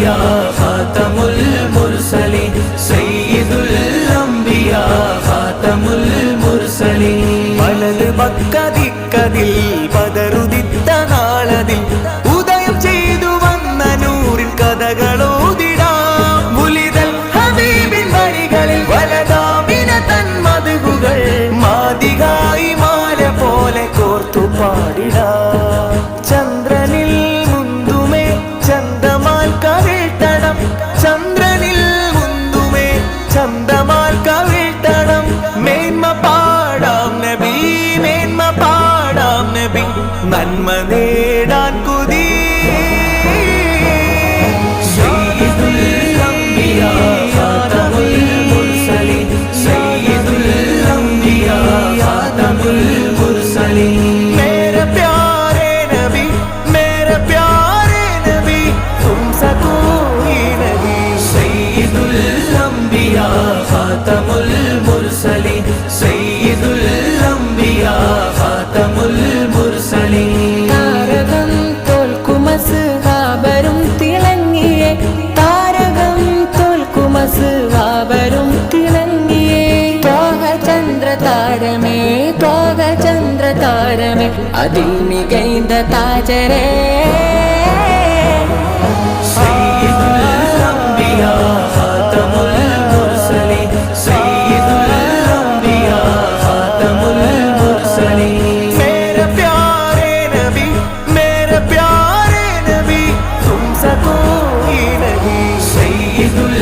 അംബിയാ ഖാതമുൽ മുർസലീൻ സയ്യിദുൽ അംബിയാ ഖാതമുൽ മുർസലീൻ വലത് പക്കദിക്കതിൽ പതറുദിത്ത നാളതിൽ ഉദയം ചെയ്തു വന്ന നൂറിൻ കഥകളോതിടാം മുലിതൽ ഹബീബിൻ വരികളിൽ വലതാമിന തൻ മധുകൾ മാതികായി മാല പോലെ കോർത്തു പാടിടാം ചന്ദ്രനിൽ മുന്തുമേ ചന്ദമാൽ കവിഴ്ത്തണം ചന്ദ്രനിൽ മുന്തുമേ ചന്ദമാൽ കവിഴ്ത്തണം മേന്മ പാടാം നബി മേന്മ പാടാം നബി നന്മ നേടാൻ കുതി സയ്യിദുൽ അംബിയാ ഖാതമുൽ മുർസലീൻ സയ്യിദുൽ അംബിയാ ഖാതമുൽ മുർസലീൻ മേരെ പ്യാരെ നബി മേരെ പ്യാരെ നബി തുംസെ കോയി നബി സയ്യിദുൽ അംബിയാ ഖാതമുൽ മുർസലീൻ സയ്യിദുൽ അംബിയാ ഖാതമുൽ മുർസലീൻ താരകം തോൽക്കുമസ്ഹാബരും തിളങ്ങിയേ താരകം തോൽക്കുമസ്ഹാബരും തിളങ്ങിയേ ത്വാഹ ചന്ദ്ര താരമേ ത്വാഹ ചന്ദ്ര താരമേ അതിൽ മികൈന്ത താജരേ സയ്യിദുൽ അംബിയാ ഖാതമുൽ മുർസലീൻ സയ്യിദുൽ അംബിയാ ഖാതമുൽ മുർസലീൻ മേരെ പ്യാരെ നബി മേരെ പ്യാരെ നബി തുംസെ കോയി നബി സയ്യിദുൽ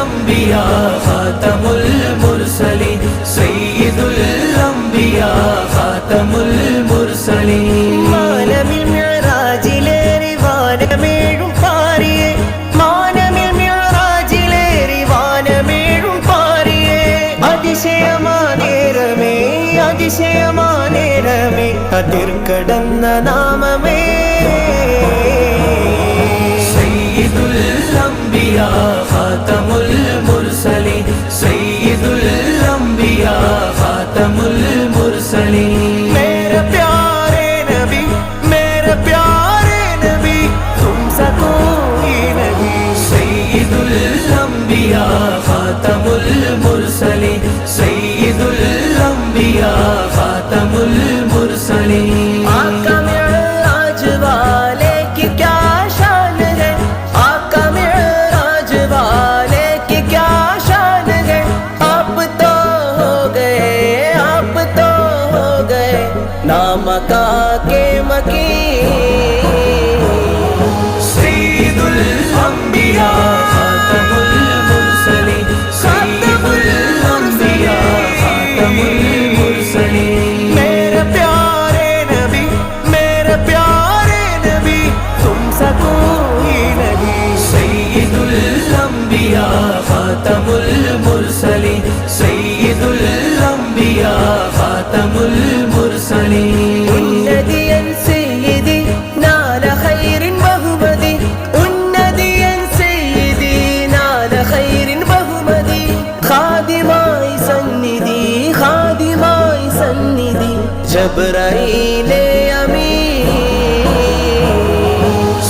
അംബിയാ ഖാതമുൽ മുർസലീൻ സയ്യിദുൽ അംബിയാ ഖാതമുൽ മുർസലീൻ മാനമിൽ മിഅ്റാജിലേറി വാനമേഴും പാറിയേ മാനമിൽ മിഅ്റാജിലേറി വാനമേഴും പാറിയേ അതിശയമാനേരമേ അതിശയമാനേരമേ അതിർക്കടന്ന നാമമേ സയ്യിദുൽ അംബിയാ ഖാതമുൽ മുർസലീൻ സയ്യിദുൽ അംബിയാ ഖാതമുൽ മുർസലീൻ മേരെ പ്യാരെ നബി മേരെ പ്യാരെ നബി തുംസെ കോയി നബി സയ്യിദുൽ അംബിയാ ഖാതമുൽ മുർസലീൻ സയ്യിദുൽ അംബിയാ ഖാതമുൽ മുർസലീൻ आका मिअराज वाले की क्या शान है आका मिअराज वाले की क्या शान है आप तो हो गए नामका के मकीन സയ്യിദുൽ അംബിയാ ഖാതമുൽ മുർസലീൻ സയ്യിദുൽ അംബിയാ ഖാതമുൽ മുർസലീൻ मेरे प्यारे नबी तुमसे कोई नहीं സയ്യിദുൽ അംബിയാ ഖാതമുൽ മുർസലീൻ സയ്യിദുൽ അംബിയാ ഖാതമുൽ മുർസലീൻ ഉന്നതിയൻ സയ്യിദി നാല ഖൈറിൻ ബഹുമതി ഉന്നതിയൻ സയ്യിദി നാല ഖൈറിൻ ബഹുമതി ഖാദിമായി സന്നിധി ജബ്രായീലേ അമീൻ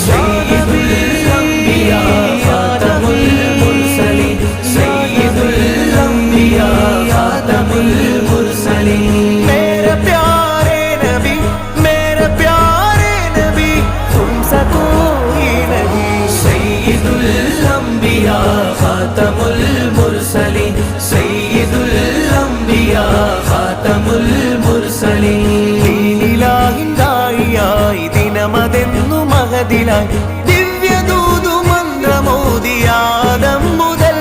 സയ്യിദുൽ അംബിയാ ഖാതമുൽ മുർസലീൻ സയ്യിദുൽ അംബിയാ ഖാതമുൽ മുർസലീൻ मेरे प्यारे नबी तुमसे कोई नहीं സയ്യിദുൽ അംബിയാ ഖാതമുൽ മുർസലീൻ സയ്യിദുൽ അംബിയാ ഖാതമുൽ മുർസലീൻ ദീനിലാഹിന്ദായിയായി ദിനമതെന്നു മഹദിലായി ദിവ്യദൂതു മന്ത്രമോദിയാദം മുതൽ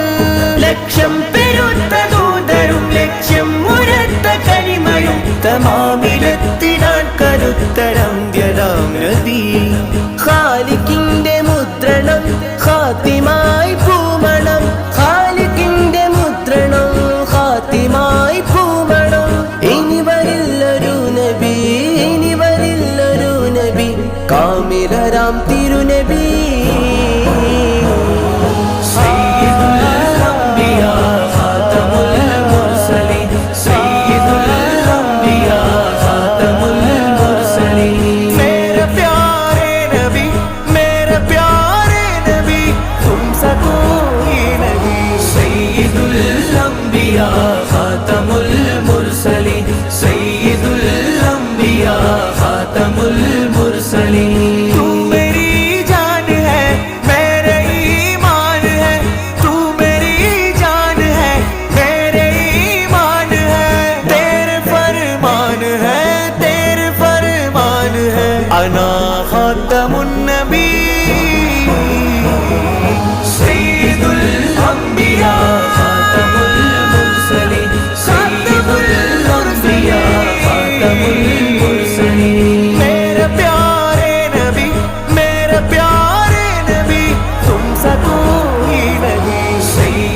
ലക്ഷം പെരുത്ത ദൂതരും ലക്ഷ്യം മുരത്ത കരിമയും തമാമിലെത്തിടാൻ കരുത്തരന്ത്യരാം നബി ഖാലിക്കിന്റെ മുദ്രണം ഖാത്തിമായി പൂമണം ഖാലിക്കിന്റെ മുദ്രണം ഖാത്തിമായി പൂമണം ഇനി വരില്ലൊരു നബി കാമിലരാം തിരുനബി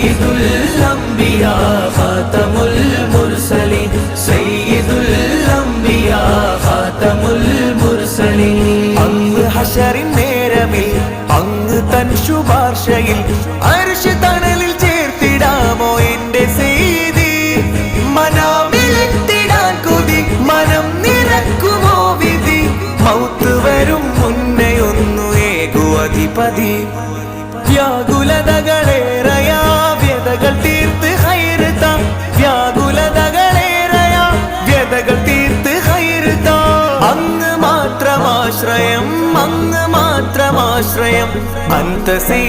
സയ്യിദുൽ അംബിയ ഖാതമുൽ മുർസലീൻ സയ്യിദുൽ അംബിയ ഖാതമുൽ മുർസലീൻ അങ്ങ് ഹശറിൻ നേരമിൽ അങ്ങ് തൻ ശുപാർശയിൽ അർശ് തണലിൽ ചേർത്തിടാമോ എന്റെ സയ്യിദി മനാമിലെത്തിടാൻ കൊതി മനം നിറക്കുമോ വിധി മൗത്ത് വരും മുന്നേ ഒന്നു ഏകു അധിപതി വ്യാകുലതകളേറയാ വ്യതകൾ തീർത്ത് ഹൈർത്താ വ്യാകുലതകളേറയാ വ്യതകൾ തീർത്ത് ഹൈർത്താ അങ്ങ് മാത്രമാശ്രയം അങ്ങ് മാത്രമാശ്രയം അന്തസീ